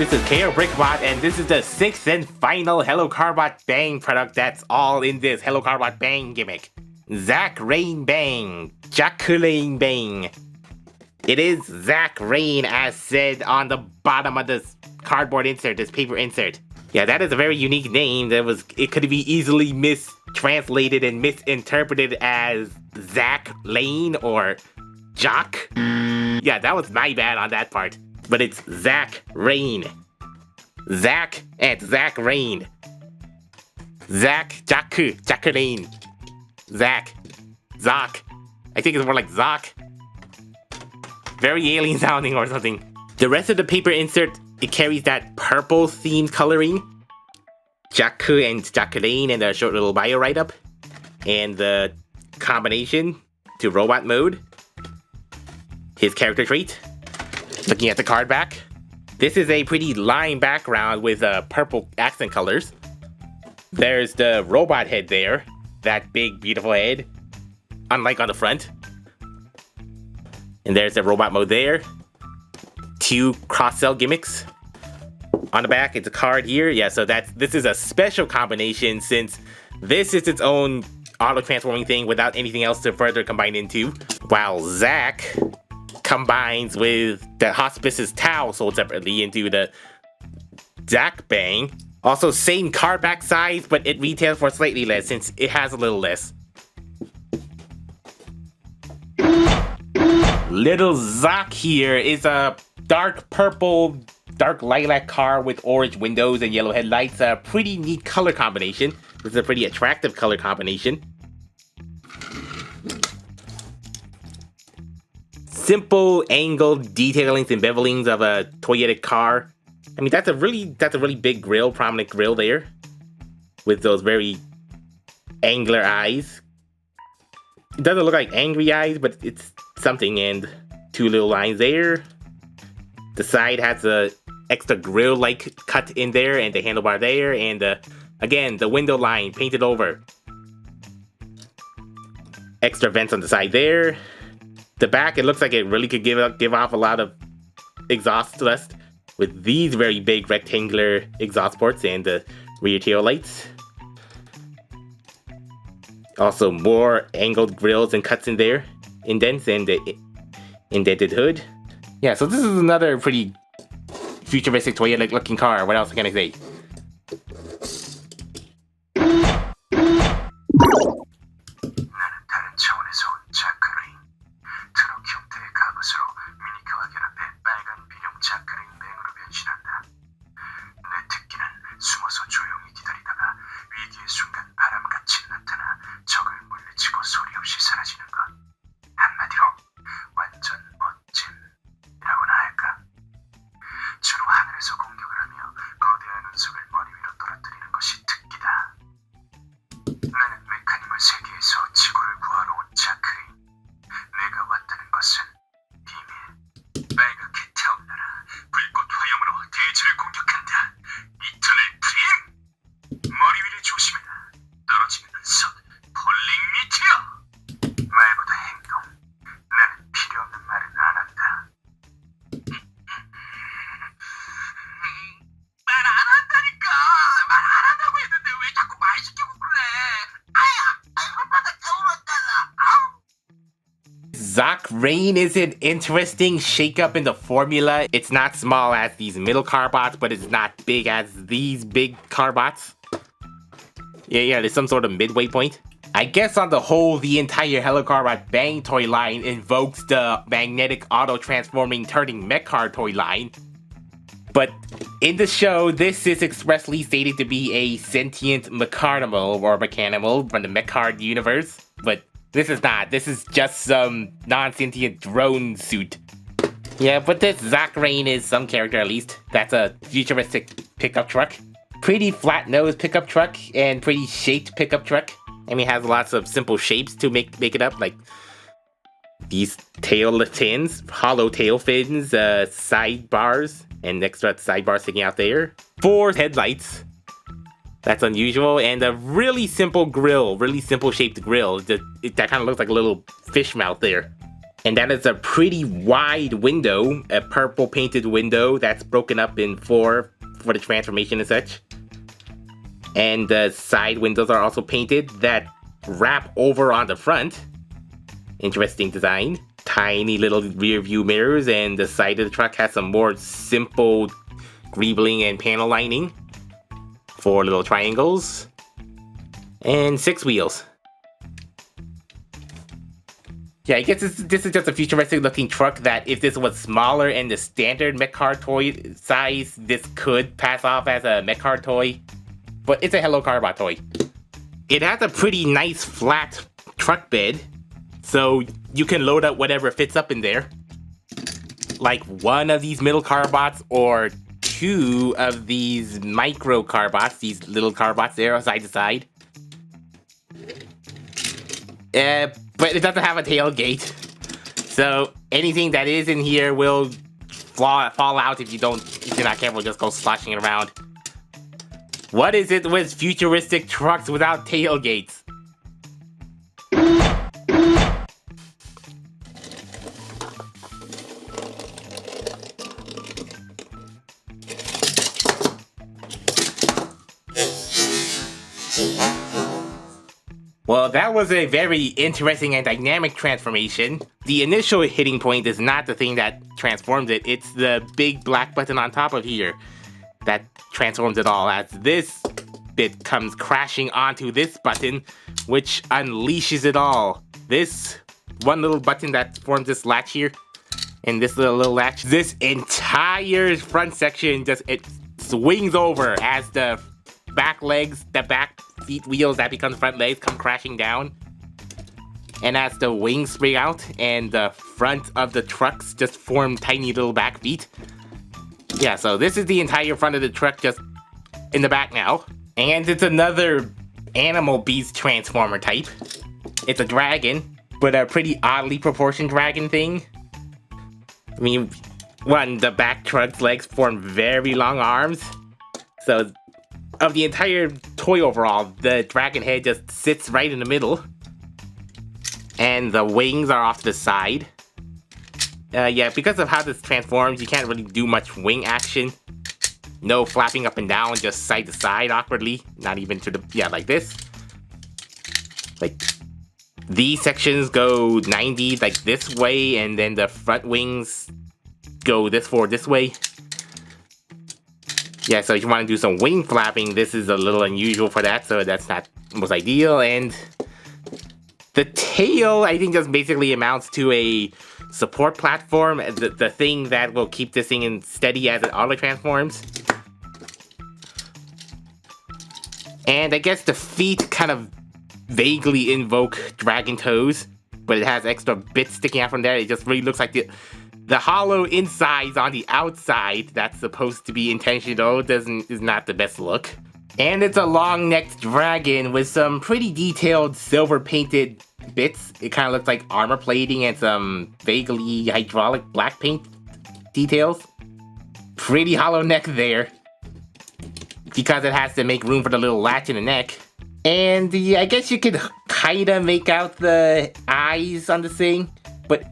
this is KRBrickBot, and this is the 6th and final hellokarbot Bang product that's all in this hellokarbot Bang gimmick. Zakrane Bang, Jakreinbang. It is Zakrane as said on the bottom of this cardboard insert, this paper insert. Yeah, that is a very unique name. It could be easily mistranslated and misinterpreted as Zak Lane or Jock. Yeah, that was my bad on that part. But it's Zakrane. Zak and Zakrane. Zak, Jakrane. Zak. I think it's more like Zak. Very alien sounding or something. The rest of the paper insert, it carries that purple themed coloring. Jaku and Zakrane and a short little bio write-up. And the combination to robot mode. His character trait. Looking at the card back. This is a pretty lime background with purple accent colors. There's the robot head there. That big, beautiful head. Unlike on the front. And there's the robot mode there. 2 cross-cell gimmicks. On the back, it's a card here. Yeah, so this is a special combination since this is its own auto-transforming thing without anything else to further combine into. While Zak combines with the Hospice's Tau sold separately into the Zak Bang. Also same card back size, but it retails for slightly less since it has a little less. Little Zak here is a dark purple, dark lilac car with orange windows and yellow headlights. A pretty neat color combination. This is a pretty attractive color combination. Simple angled detailings and bevelings of a Toyota car. I mean, that's a really big grill, prominent grill there. With those very angular eyes. It doesn't look like angry eyes, but it's something. And 2 little lines there. The side has a extra grill-like cut in there and the handlebar there. And again, the window line painted over. Extra vents on the side there. The back, it looks like it really could give off a lot of exhaust dust with these very big rectangular exhaust ports and the rear tail lights. Also more angled grills and cuts in there, indents and the indented hood. Yeah, so this is another pretty futuristic Toyota looking car. What else can I say? Zakrane is an interesting shakeup in the formula. It's not small as these middle carbots, but it's not big as these big carbots. Yeah, there's some sort of midway point. I guess on the whole, the entire hellokarbot Bang toy line invokes the magnetic auto-transforming turning Mecard toy line. But in the show, this is expressly stated to be a sentient Mecardanimal or Mechanimal from the Mecard universe. But this is not. This is just some non-sentient drone suit. Yeah, but this Zakrane is some character at least. That's a futuristic pickup truck. Pretty flat-nosed pickup truck and pretty shaped pickup truck. I mean, it has lots of simple shapes to make it up, like these tail fins, hollow tail fins, sidebars, and extra sidebars sticking out there. 4 headlights. That's unusual, and a really simple grill, really simple shaped grill. That kind of looks like a little fish mouth there. And that is a pretty wide window, a purple painted window that's broken up in 4 for the transformation and such. And the side windows are also painted that wrap over on the front. Interesting design. Tiny little rear view mirrors, and the side of the truck has some more simple greebling and panel lining. 4 little triangles. And 6 wheels. Yeah, I guess this is just a futuristic looking truck that if this was smaller and the standard Mecard toy size, this could pass off as a Mecard toy. But it's a 헬로카봇 toy. It has a pretty nice flat truck bed, so you can load up whatever fits up in there. Like 1 of these middle Carbots or 2 of these micro Carbots, these little Carbots there side to side. But it doesn't have a tailgate, so anything that is in here will fall out if you're not careful, just go sloshing around. What is it with futuristic trucks without tailgates? Well, that was a very interesting and dynamic transformation. The initial hitting point is not the thing that transforms it, it's the big black button on top of here that transforms it all, as this bit comes crashing onto this button, which unleashes it all. This one little button that forms this latch here, and this little latch, this entire front section it swings over as the back legs, the back feet wheels that become front legs come crashing down. And as the wings spring out and the front of the trucks just form tiny little back feet. Yeah, so this is the entire front of the truck just in the back now. And it's another animal beast transformer type. It's a dragon, but a pretty oddly proportioned dragon thing. I mean, the back truck's legs form very long arms. So of the entire toy overall, the dragon head just sits right in the middle. And the wings are off to the side. Yeah, because of how this transforms, you can't really do much wing action. No flapping up and down, just side to side awkwardly. Not even to the, yeah, like this. Like, these sections go 90 like this way, and then the front wings go this way. Yeah, so if you want to do some wing flapping, this is a little unusual for that, so that's not most ideal. And the tail, I think, just basically amounts to a support platform, the thing that will keep this thing in steady as it auto transforms. And I guess the feet kind of vaguely invoke dragon toes, but it has extra bits sticking out from there. It just really looks like the hollow insides on the outside that's supposed to be intentional is not the best look. And it's a long-necked dragon with some pretty detailed silver painted bits. It kind of looks like armor plating and some vaguely hydraulic black paint details. Pretty hollow neck there, because it has to make room for the little latch in the neck. And I guess you could kinda make out the eyes on the thing, but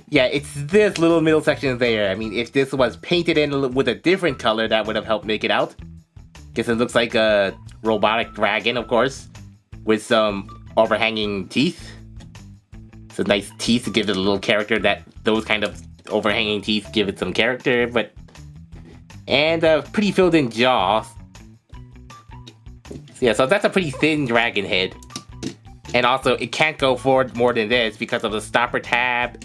yeah, it's this little middle section there. I mean, if this was painted in with a different color, that would have helped make it out. Guess it looks like a robotic dragon, of course, with some overhanging teeth. So nice teeth to give it a little character, that those kind of overhanging teeth give it some character, but... And a pretty filled in jaw. Yeah, so that's a pretty thin dragon head. And also, it can't go forward more than this because of the stopper tab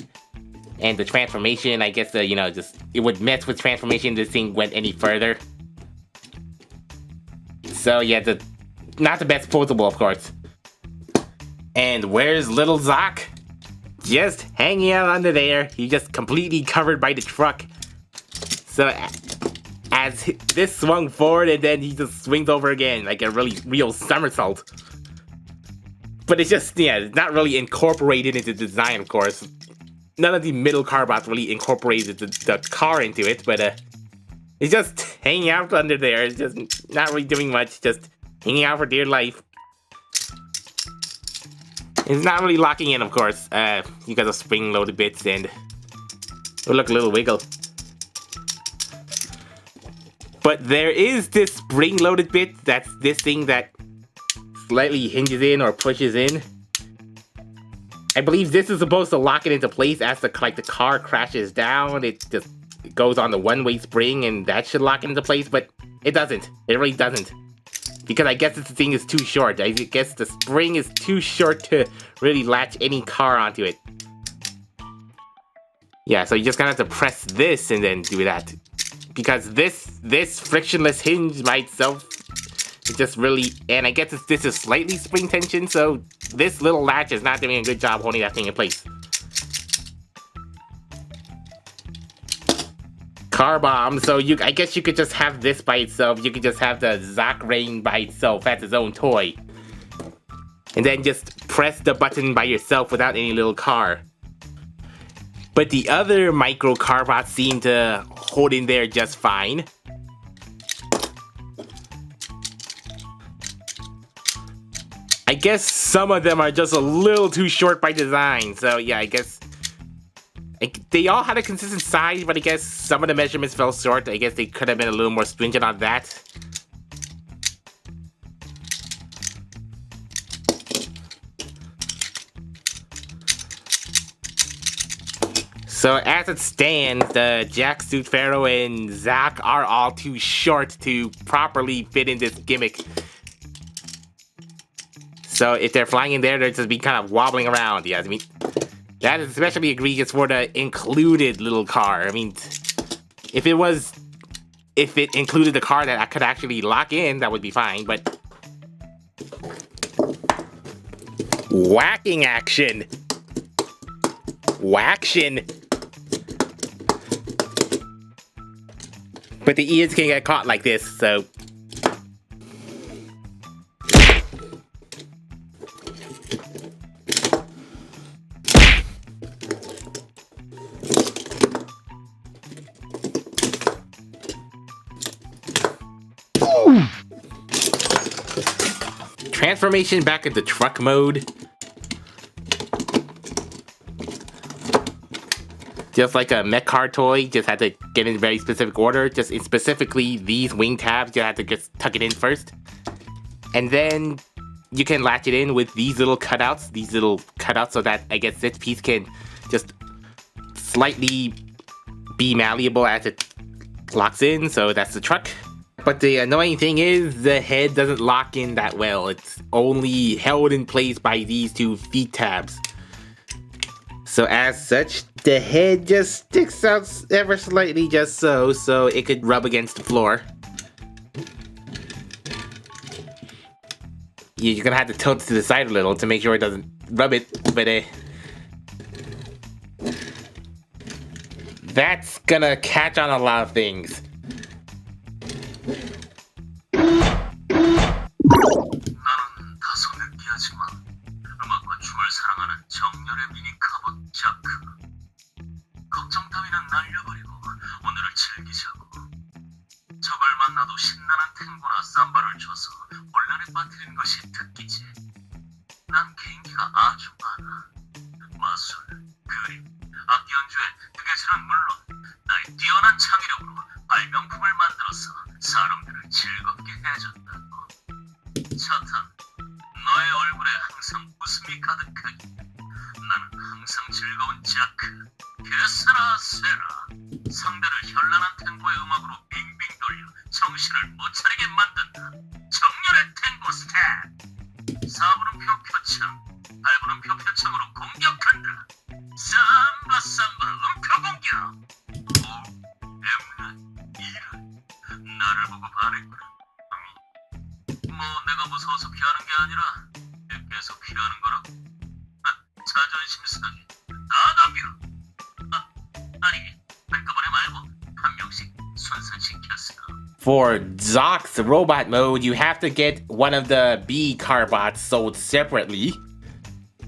and the transformation. I guess, it would mess with transformation if this thing went any further. So yeah, not the best posable, of course. And where's little Zak? Just hanging out under there. He's just completely covered by the truck. So as this swung forward, and then he just swings over again like a real somersault. But it's just, yeah, it's not really incorporated into the design, of course. None of the middle Carbots really incorporated the car into it, but it's just hanging out under there. It's just not really doing much, just hanging out for dear life. It's not really locking in, of course. You got the spring-loaded bits and it'll look a little wiggle. But there is this spring-loaded bit, that's this thing that slightly hinges in or pushes in. I believe this is supposed to lock it into place as the car crashes down. It just goes on the one-way spring and that should lock it into place, but it doesn't. It really doesn't. Because I guess this thing is too short. I guess the spring is too short to really latch any car onto it. Yeah, so you just gonna have to press this and then do that. Because this frictionless hinge by itself is just really... And I guess this is slightly spring tension, so this little latch is not doing a good job holding that thing in place. Car bomb, so I guess you could just have this by itself. You could just have the Zakrane by itself as its own toy. And then just press the button by yourself without any little car. But the other micro Carbots seem to hold in there just fine. I guess some of them are just a little too short by design, so yeah, I guess... They all had a consistent size, but I guess some of the measurements fell short. I guess they could have been a little more stringent on that. So as it stands, the Jacksuit Pharaoh and Zak are all too short to properly fit in this gimmick. So if they're flying in there, they'll just be kind of wobbling around. Yeah, I mean... That is especially egregious for the included little car. I mean, if it included the car that I could actually lock in, that would be fine, but... Whacking action! Whaction! But the ears can get caught like this, so... Transformation back into truck mode. Just like a Not-Mecard toy, just had to get in very specific order. Just specifically these wing tabs, you have to just tuck it in first. And then you can latch it in with these little cutouts, so that I guess this piece can just slightly be malleable as it locks in, so that's the truck. But the annoying thing is, the head doesn't lock in that well. It's only held in place by these two feet tabs. So as such, the head just sticks out ever slightly just so it could rub against the floor. You're gonna have to tilt to the side a little to make sure it doesn't rub it, but that's gonna catch on a lot of things. 상대를 현란한 탱고의 음악으로 빙빙 돌려 정신을 못 차리게 만든다. 정렬의 탱고 스텝. 4분음표 표창, 8분음표 표창으로 공격한다. 삼바 음표 공격. 오, 엠나, 이런. 나를 보고 반했구나. 뭐 내가 무서워서 피하는 게 아니라 계속 피하는 거라고. 자존심 상해. 다 덤벼. 아니, 한꺼번에 말고 한 명씩 순서시켰어. For Zak's robot mode, you have to get one of the B Carbots sold separately.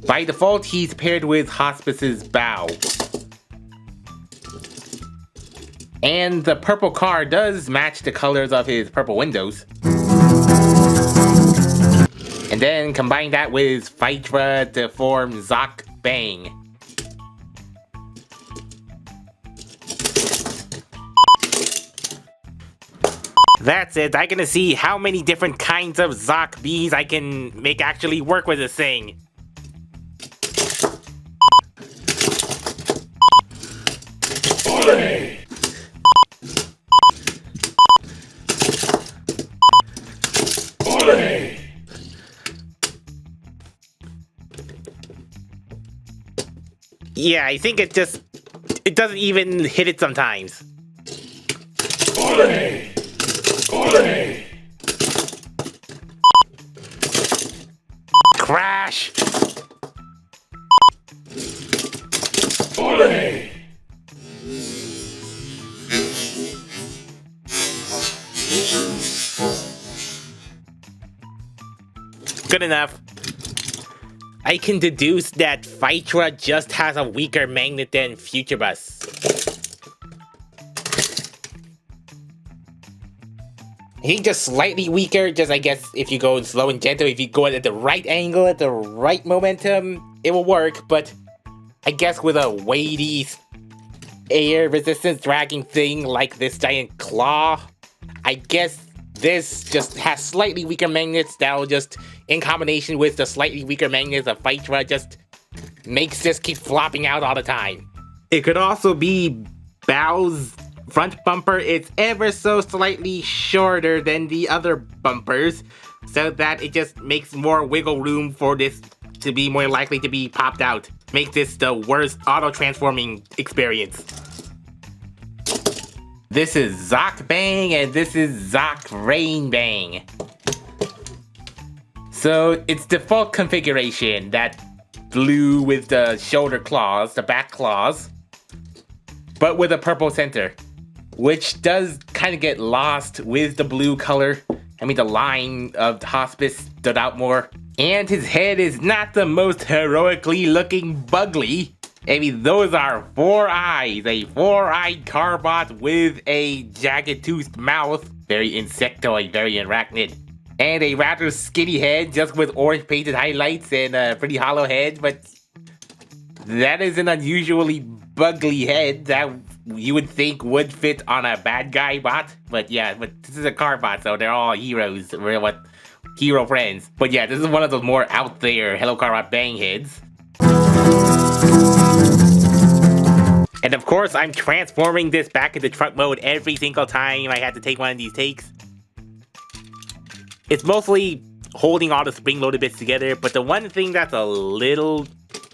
By default, he's paired with Hospice's Bao. And the purple car does match the colors of his purple windows. And And then combine that with Phytra to form Zak Bang. That's it. I'm gonna see how many different kinds of Zak bees I can make actually work with this thing. Olé! Olé! Yeah, I think it doesn't even hit it sometimes. Olé! Olé! Crash! Olé! Good enough. I can deduce that Phytra just has a weaker magnet than Futurebus. I think just slightly weaker, just I guess if you go slow and gentle, if you go at the right angle, at the right momentum, it will work, but I guess with a weighty air resistance dragging thing like this giant claw, I guess this just has slightly weaker magnets that'll just, in combination with the slightly weaker magnets of Phytra, just makes this keep flopping out all the time. It could also be Bao's front bumper. It's ever so slightly shorter than the other bumpers, so that it just makes more wiggle room for this to be more likely to be popped out. Make this the worst auto-transforming experience. This is Zak Bang and this is Zakrane Bang. So it's default configuration, that blue with the shoulder claws, the back claws, but with a purple center, which does kind of get lost with the blue color. I mean, the line of the hospice stood out more. And his head is not the most heroically looking bugly. I mean, those are 4 eyes, a 4-eyed Carbot with a jagged-toothed mouth, very insectoid, very arachnid, and a rather skinny head just with orange painted highlights and a pretty hollow head, but that is an unusually bugly head that you would think would fit on a bad guy bot, but yeah, but this is a Carbot, so they're all heroes, we're what, hero friends. But yeah, this is one of the more out there 헬로카봇 Bang heads. And of course, I'm transforming this back into truck mode every single time I had to take one of these takes. It's mostly holding all the spring-loaded bits together, but the one thing that's a little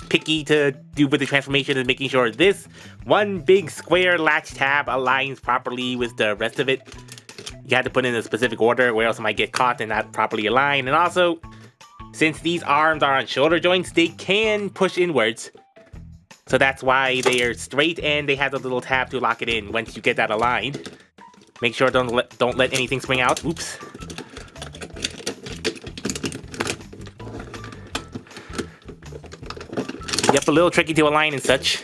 picky to do with the transformation is making sure this one big square latch tab aligns properly with the rest of it. You have to put in a specific order or else it might get caught and not properly aligned. And also, since these arms are on shoulder joints, they can push inwards. So that's why they are straight and they have a little tab to lock it in once you get that aligned. Make sure don't let anything spring out. Oops. Yep, a little tricky to align and such.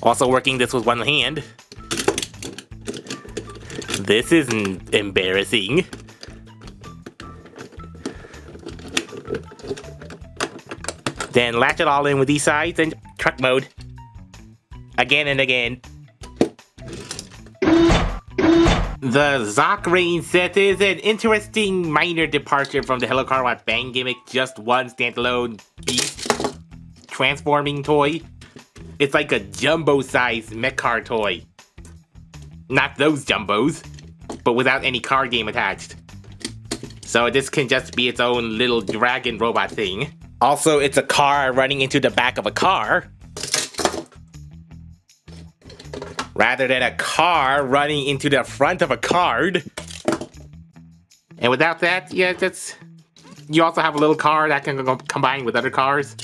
Also working this with one hand. This is embarrassing. Then latch it all in with these sides and truck mode. Again and again. The Zakrane set is an interesting minor departure from the 헬로카봇 Bang gimmick, just one standalone beast transforming toy. It's like a jumbo-sized Not-Mecard toy. Not those jumbos, but without any card game attached. So this can just be its own little dragon robot thing. Also, it's a car running into the back of a car, rather than a car running into the front of a card. And without that, yeah, you also have a little car that can combine with other cars.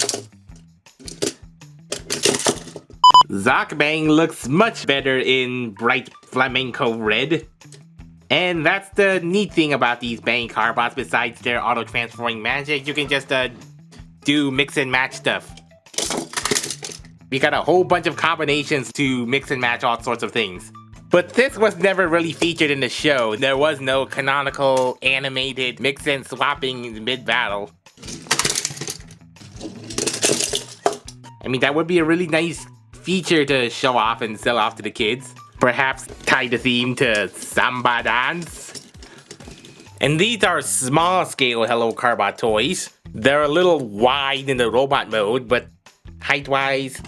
Zak Bang looks much better in bright flamenco red. And that's the neat thing about these Bang Carbots. Besides their auto-transforming magic, you can just do mix and match stuff. We got a whole bunch of combinations to mix and match all sorts of things. But this was never really featured in the show. There was no canonical animated mix and swapping mid-battle. mean, that would be a really nice feature to show off and sell off to the kids. Perhaps tie the theme to Samba dance. And these are small-scale Hello Carbot toys. They're a little wide in the robot mode, but height-wise,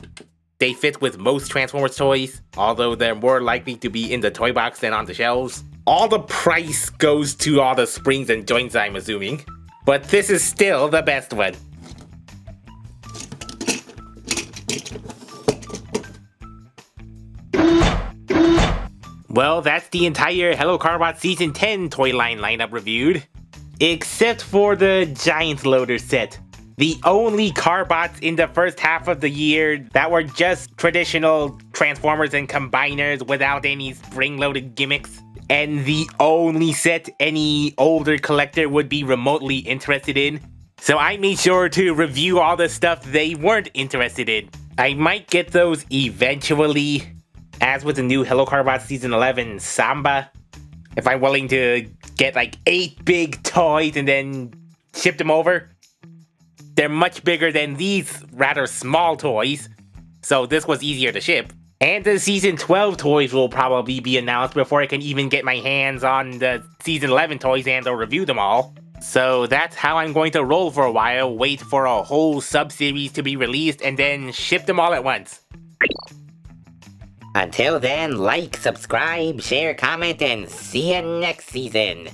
they fit with most Transformers toys, although they're more likely to be in the toy box than on the shelves. All the price goes to all the springs and joints, I'm assuming. But this is still the best one. Well, that's the entire Hello Carbot Season 10 toy line lineup reviewed. Except for the Giant Loader set. The only Carbots in the first half of the year that were just traditional Transformers and Combiners without any spring-loaded gimmicks. And the only set any older collector would be remotely interested in. So I made sure to review all the stuff they weren't interested in. I might get those eventually, as with the new Hello Carbot Season 11 Samba. If I'm willing to get like 8 big toys and then ship them over. They're much bigger than these rather small toys, so this was easier to ship. And the Season 12 toys will probably be announced before I can even get my hands on the Season 11 toys and or review them all. So that's how I'm going to roll for a while, wait for a whole sub-series to be released, and then ship them all at once. Until then, like, subscribe, share, comment, and see you next season.